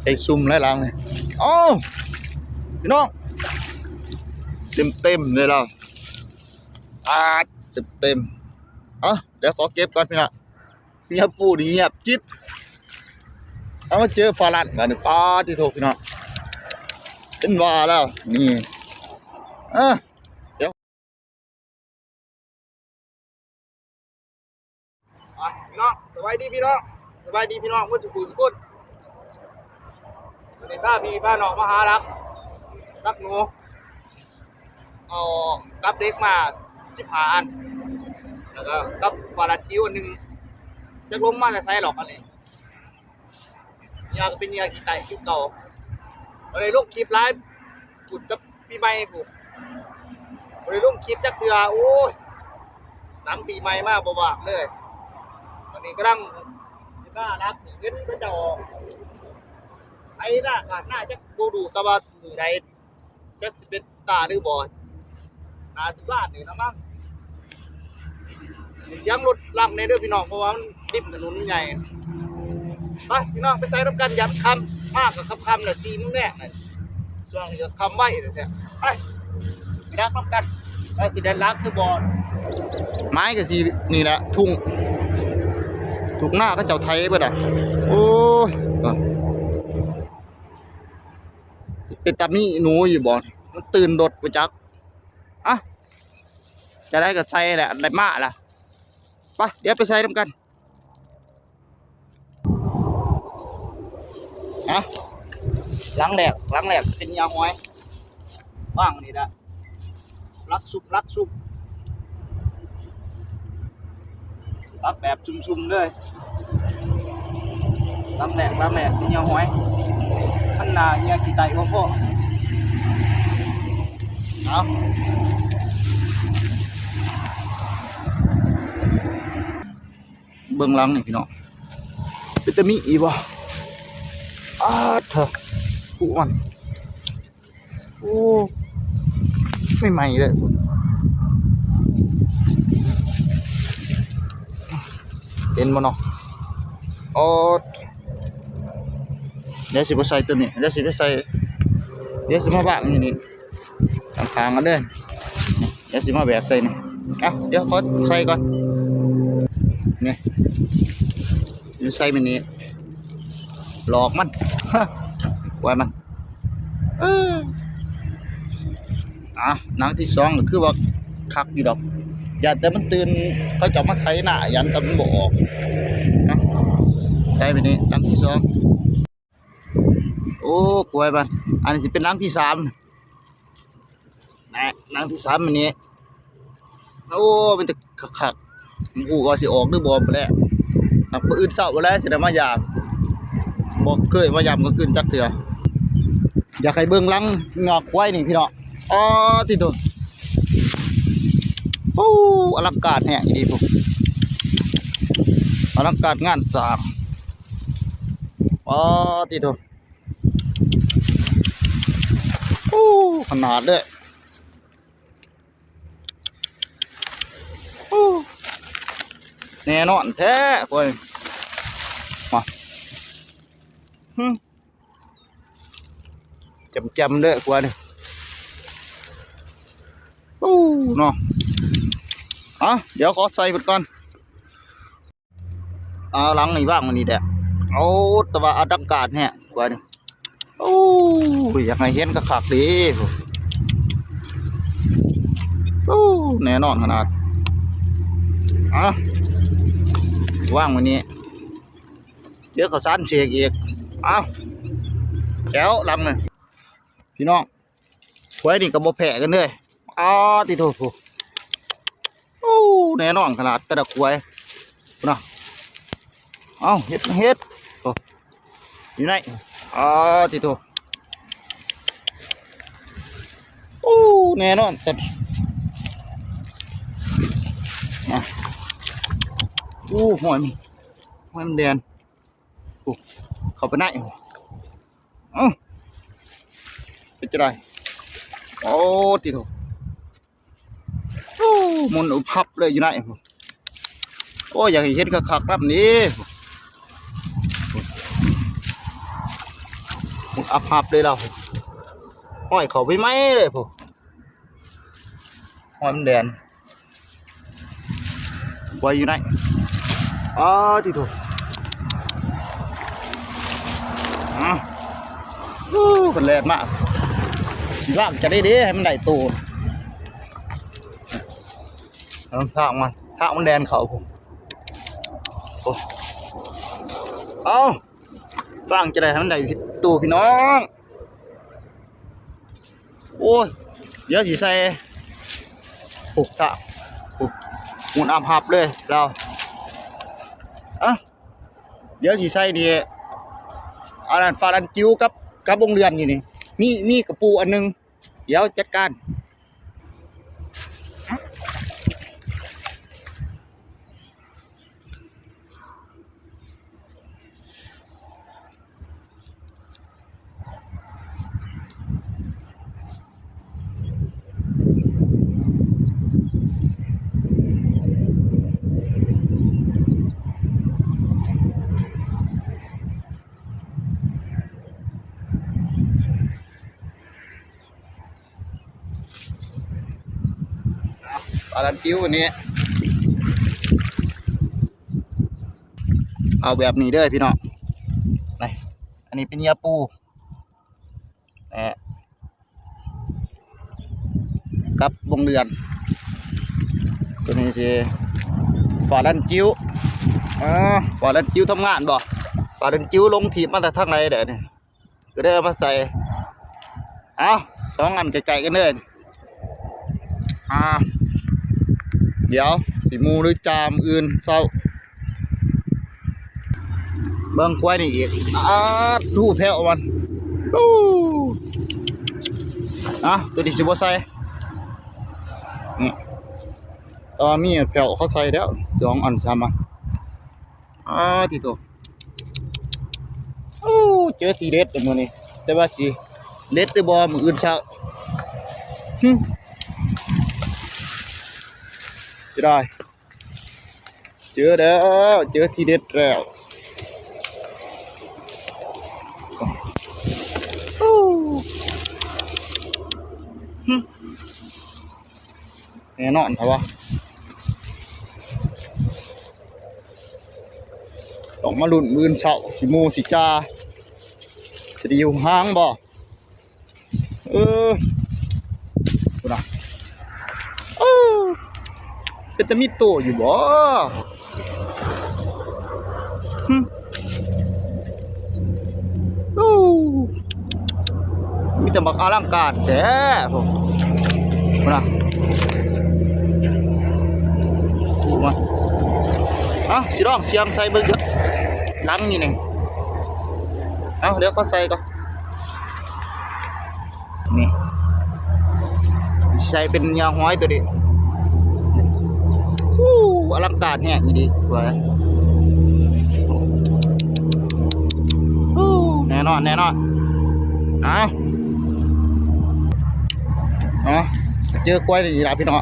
ส่ซุ่มหลายๆเลยโอ้พี่น้องเต็มเลยเราเต็มเดี๋ยวขอเก็บก่อนพี่น้องเงียบปูดีเงียบจิ๊บเอามาเจอฟาลันมาหนึ่งที่โทรพี่น้องเป็นว่าแล้วนี่เดี๋ยวพี่น้องสบายดีพี่น้องสบายดีพี่น้องว่าจะคุยกุดวันนี้พาน้องมาหารักหนูเอากับเด็กมา15 อันแล้วก็กับฟาลันจิ้วอันหนึ่งจะล้มมาจะใช้หรอกอันนี้เงียก็เป็นเงียกี่ไต่คลิปเก่าอะไรลูกคลิปไลฟ์ปุดกับปีใหม่ปุดอะไรลูกคลิปจักเถื่อโอ้ยหลังปีใหม่มากบ่ว่างเลยวันนี้ก็ตั้งน่ารักเงินก็จะออกไอ้หน้าจะโบดูตะวันมือใดจะเป็นตาหรือบอดนาที่บ้านนี่นะมั้งเสียงรถลังในเด้อพี่น้องเพราะว่ามันริมถนนใหญ่ไปพี่น้องไปใส่รับกันย้ำคำมากกับคำน่ะซีมึงแน่ช่วงนี้จะคำไว้แต่ไปรักรับกันไอ้สีแดงรักคือบอลไม้กับสีนี่แหละทุ่งหน้าก็เจ้าไทยเบิดอ่ะโอ้ยเป็นตามีหนูอยู่บ่มันตื่นรถไปจักจะได้กับใส่แหละได้มาล่ะไปเดี๋ยวไปใส่ร่วมกันล้างแหลกเป็นยาห้อยว่างนี่ละรักซุบรักแบบซุ่มๆเลยล้างแหลกเป็นยาห้อยมันหนาเงียกี่ไตพ่อเบื้องหลังนี่พี่น้องเป็นตะมีอีบ่เถอะผู้มันโอ้ไม่ใหม่เลยเห็นบ่เนาะเดี๋ยวสิไปใส่ตัวนี้เดี๋ยวสิมาบ้างนี่ทางกันเด้อเดี๋ยวสิมาแบกใส่นี่เดี๋ยวขอใส่ก่อนนี่ใส่มันนี้หลอกมันไว้มันหนังที่2ก็คือว่าคักอยู่ดอกอย่าแต่มันตื่นเขาจะมาไถหน้ายันแต่มันบ่ออกใส่ไปนี่หนังที่2โอ้กล้วยมันอันนี้จะเป็นหนังที่3นะหนังที่3มันนี้โอ้มันจะคักกูก็สิออกหรือบ่ไปแล้วมื้ออื่นเช้าบ่แล้วสิได้มายามบ่เคยมายามก็ขึ้นจักเทื่ออยากให้เบิ่งหลังงอกไว้นี่พี่น้องที่ตัวโอ้อลังการแฮะอีดีพวกอลังการงานสร้างที่ตัวโอ้ขนาดเลยแน่นอนแท้คนมาจำเลยกว่าดิเนาะเดี๋ยวขอใส่ไปก่อนหลังนี่บ้างมันนี่แหละแต่ว่าอลังการแฮะกว่าดิอยากให้เห็นกระขักดีแน่นอนขนาดว่างวันนี้เดี๋ยวเขาซันเสียอีกแก้วลำเลยพี่น้องไว้นี่กับโบแผลกันเลยติโถแน่นอนขนาดกระดักไว้นะเฮ็ดอยู่ไหนติโถแน่นอนแต่หอยมันแดนเข้าไปไหนเป็นจะไรติโถมันอุพับเลยอยู่ไหนอยากเห็นคักๆแบบนี้ มุนอับหับเลยเราห้อยเขาไปไหมเลยพวกห้อยมันแดนไว้อยู่ไหนที่ถูกเป็นแรงมากสีว่างจะได้ให้มันได้ตัวทางมันแดนเขาผมเอาว่างจะได้ให้มันได้ตัวพี่น้องโอ้ยเดี๋ยวสีใส่ผูกท่ามุนอับหับเลยเราเดี๋ยวสีใส่นี่อันนั้นฟาลันจิ้วกับวงเรือนอยู่นี่มีกระปูอันนึงเดี๋ยวจัดการฟาลันจิ้วอันนี้เอาแบบนี้เด้อพี่น้องนี่อันนี้เป็นเหยื่อปูกับวงเรือนตัวนี้สิฟาลันจิ้วฟาลันจิ้วทำงานบ่ฟาลันจิ้วลงทีมมาแต่ทางไหนเด้อนี่ก็ได้เอามาใส่2 อันไกลๆกันเลยเดี๋ยวสีมูหรือจามอื่นเศร้าเบิ้งควายนี่อีกดูแพ้มันตัวนี้สิบ่ใส่นี่ตอนมีแผ่วเขาใส่แล้ว2 อัน3 อันที่ตัวเจอทีเด็ดมื้อนี้แต่ว่าสิเด็ดหรือบ่มื้ออื่นเช้าจะได้เจอแล้วเจอทีเด็ดแล้วแน่นอนครับว่าต้องมาลุ้นมื้อเช้าสิมูสิจาสิได้อยู่ห้างบ่คุณน่ะเป็นแต่มีโตอยู่บ่มีแต่บักอลังการแท้ผมคุณน่ะมาสิร้องเสียงใส่เบิ่งเถอะล้างนี่นึงเดี๋ยวก็ใส่ก่อนนี่ใส่เป็นยาห้อยตัวนี้อลังการแห้งดีกว่าแน่นอนเจอกล้วยนี่ล่ะพี่น้อง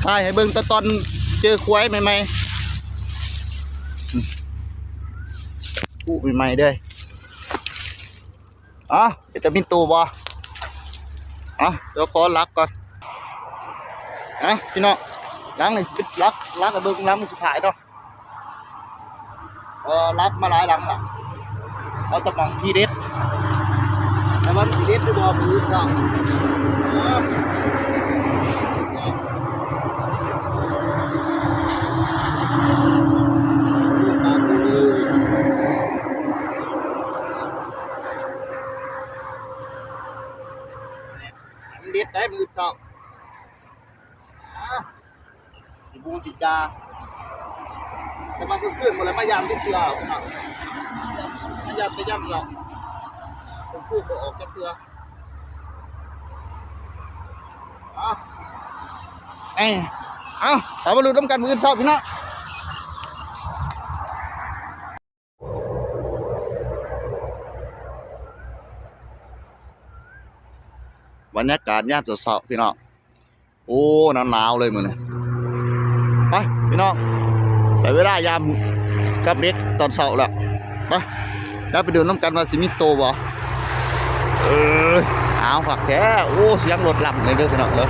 ถ่ายให้เบิ่งตอนเจอกล้วยใหม่ๆกู้ใหม่ๆเด้อจะมีตัวบ่เดี๋ยวขอลักก่อนพี่น้องล้างเลยลักกับเบิ่งล้างมันสุดท้ายเนาะลักมาหลายหลังละเอาตะกองทีเด็ดแต่ว่าทีเด็ดด้วยบ่มือสั่งเด็ดได้มือสั่งสีบูสีจาแต่มันก็ขึ้นหมดเลยมายามนิดเดียวครับมายามจะย่ำเราผมพูดก็ออกจากเกลือเอามาลุ้นน้ำกันมือเช้าพี่น้องบรรยากาศยามเช้าพี่น้องโอ้หนาวเลยมื้อนี้ไปพี่น้องแต่เวลายามกับเด็กตอนเช้าละไป แล้วไปดูน้ำกันว่าสิมิโตบ่เออเอาผักแท้โอ้เสียงรถลำเลยเด้อพี่น้องเด้อ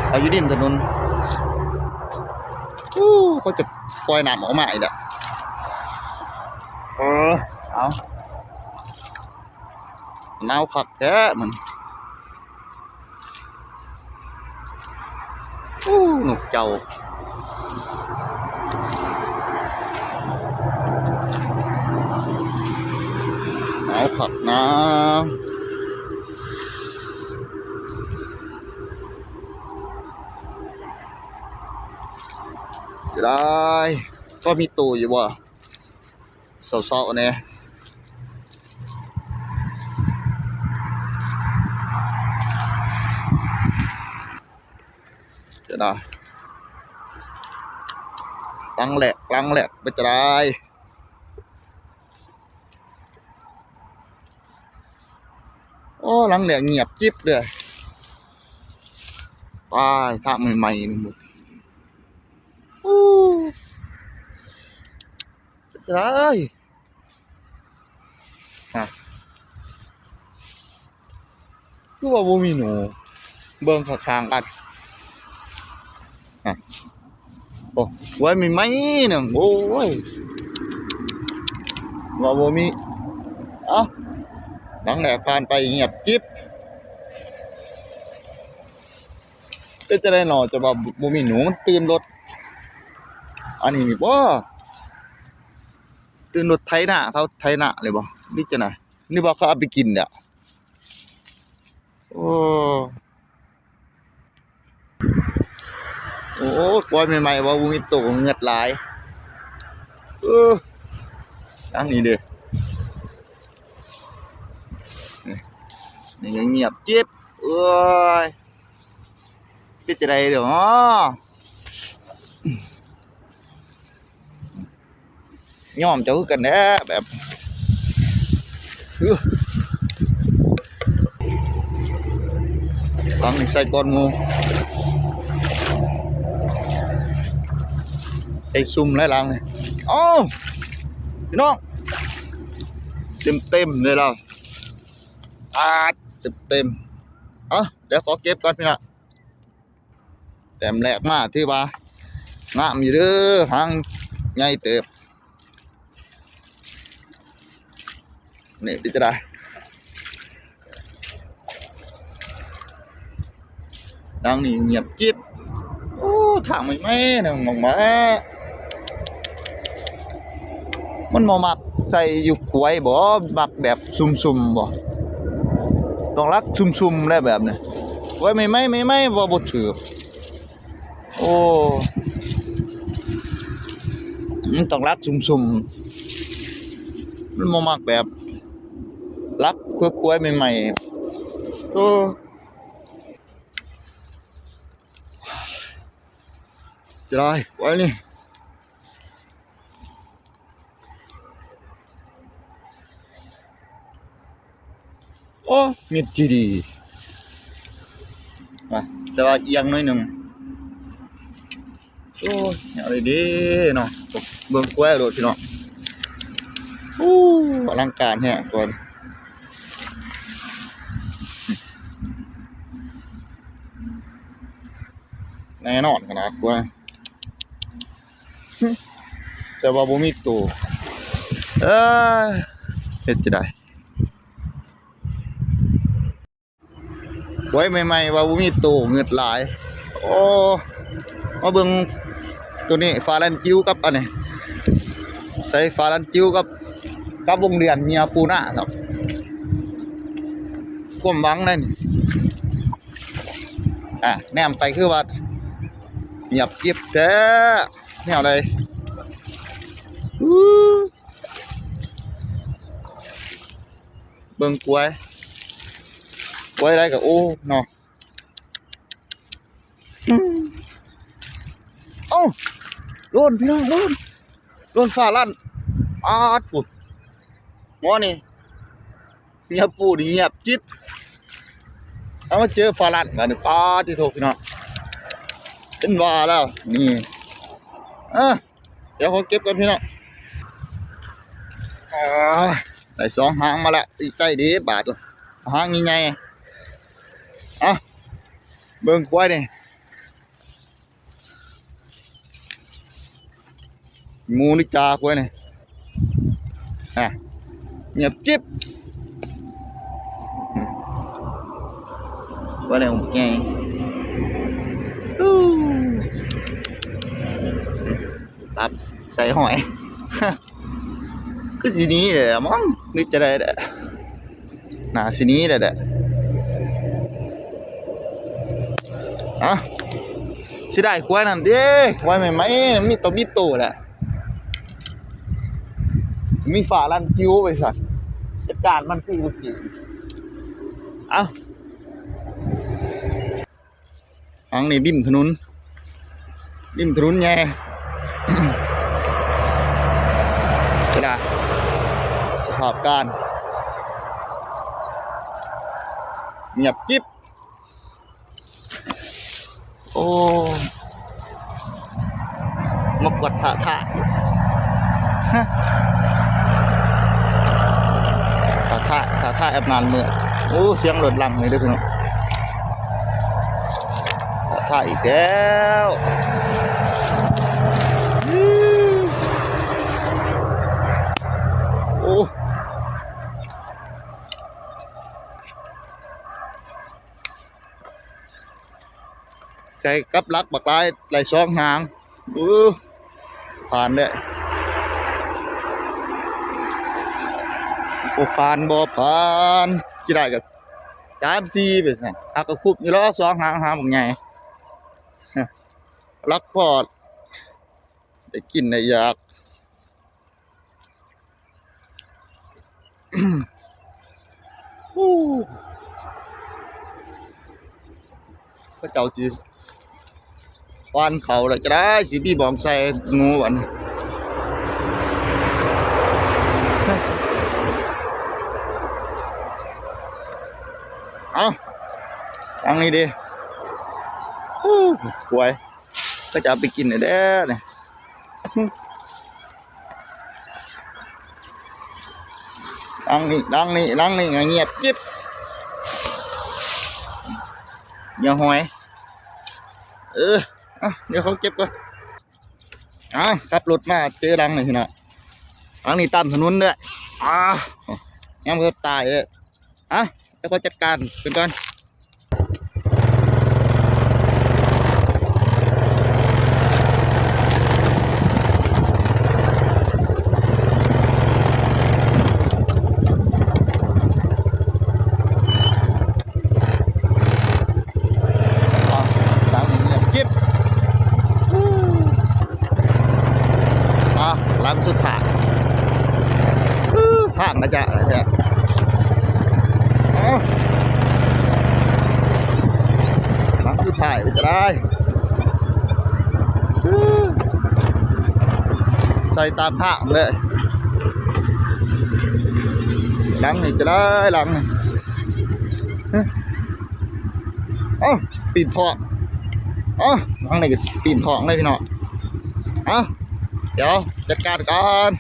เอาอยู่ริมถนนเขาจะปล่อยน้ำออกมาอีกแล้วเอาหนาวผักแท้มันหนุกเจ้าหนาวผักนะจะได้ก็มีตู้อยู่บ่เศร้าๆเนี่ยจะได้ลังแหลกไปจะได้โอ้ลังแหลกเงียบจิ๊บเลยตายทางใหม่ๆนี่หมดจะได้ฮะคือว่าบ่มีหนูเบิ่งข้างๆกันโอ้ไว้มีไหมหนึ่งโอ้ยว่าบ่มีเอ้าหลังแหลกผ่านไปเงียบจิ๊บเป็นจะได้หนอจะว่าบ่มีหนูมันตื่นรถอันนี้นี่บ่ตื่นรถไถนาเขาไถนาเลยบ่นี่จะไหนนี่บ่เขาเอาไปกินเนี่ยโอ้ปล่อยใหม่ๆว่าบ่มีตัวเงือดหลายอันนี้เด้นี่เงียบจิ๊บยเป็นจะได้เด้อย่อมจะคือกันแน่แบบตั้งใส่ก้อนงูใส่ซุ่มไรลังเลยพี่น้องเต็มเลยเราเต็มเดี๋ยวขอเก็บก่อนพี่น้องแต้มแรกมาที่ว่างามอยู่เด้อหางใหญ่เติบนี่พี่จะได้ดังนี่เงียบจิ๊บถามไม่นะมองมามันมามักใส่อยู่ขวยบ่มักแบบซุ่มๆบ่ต้องรักซุ่มๆได้แบบนี้ไว้ไม่บ่ถือมันต้องรักซุ่มๆมันมามักแบบรักขวยๆใหม่ๆจะได้ไว้นี่มีดีดีแต่ว่าเอียงหน่อยหนึ่งอย่างไรดีเนาะเบิ่งกล้วยโดดพี่น้องอลังการแฮะก่อนแน่นอนขนาดกล้วยแต่ว่าบ่มีตัวเฮ็ดจะได้ไว้ใหม่ๆว่าบ่มีตัวเงือดหลายมาเบิ่งตัวนี้ฟาลันจิ้วกับอันนี้ใส่ฟาลันจิ้วกับวงเดือนเมียปูหน้าครับความหวังนั่นแนมไปคือว่าเงียบเก็บแท้แนวใดเบิ่งกล้วยได้กับเนาะโดนพี่น้องโดนฟ้าลั่นปุ๊บหมอนี่เงียบปูนี่เงียบจิ๊บเอามาเจอฟ้าลั่นมาหนึ่งที่โทรพี่น้องเป็นว่าแล้วนี่เดี๋ยวขอเก็บกันพี่น้อง ได้สองหางมาละอีกใกล้ดีบาทหางใหญ่ๆอ่ะเบิ่งควายนี่มูนิจาควายนี่อ่ะเงียบจิ๊บควายนี่ใหญ่ตับใส่หอยคือสีนี้เลยมั้งนึกจะได้แหละหนาสีนี้เลยแหละอ่ะสิได้ควายนั่นเด้ควายใหม่ๆมีตัวมีโตแหละมีฝาลันคิ้วไปสัตว์จัดการมันคือเมื่อกี้เอ้าทางนี้ริมถนนแง่ก็ได้สภาพการเงียบกิ๊บโอ้มากวดท่าแอบนานเมื่อโอ้เสียงรถลังเลยด้วยพี่น้องท่าอีกแล้วโอ้ใจกับลักบักลายไหลซองหางผ่านเลยโอ้ผ่านบ่ผ่านกี่ได้กับ3-4ไปสิหักกระคุบอยู่แล้วสองหางบักใหญ่ลักพอดได้กินได้อยากพระเจ้าจีวานเขาเลยจะได้สีบีบองใส่งูวันเอาทางนี้ดิสวยก็จะเอาไปกินเลยเด้อเนี่ยดังนี่เงียบจิ๊บอย่าหอยเดี๋ยวเขาเก็บก่อนขับรถมาเจอดังเลยพี่น้องดังนี่ตามถนนด้วยยังไม่ตายเลยแล้วก็จัดการเป็นก่อนหลังสุดท้ายผ่านมาจะอะไรเนี่ยหลังสุดท้ายจะได้ใส่ตามทางเลยหลังนี่จะได้หลังนี่ปีนทองหลังนี่ก็ปีนทองเลยพี่น้องเดี๋ยวจัดการก่อน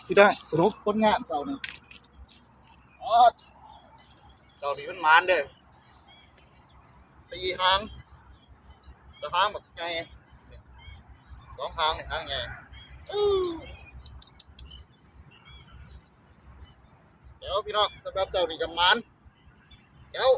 พี่ได้สรุปผลงานเจ้านี่เจ้านี่มันมานเด้อ4 หางจะหางแบบไง2 หางนี่หางไงเดี๋ยวพี่น้องสำหรับเจ้านี่กับมันเดี๋ยว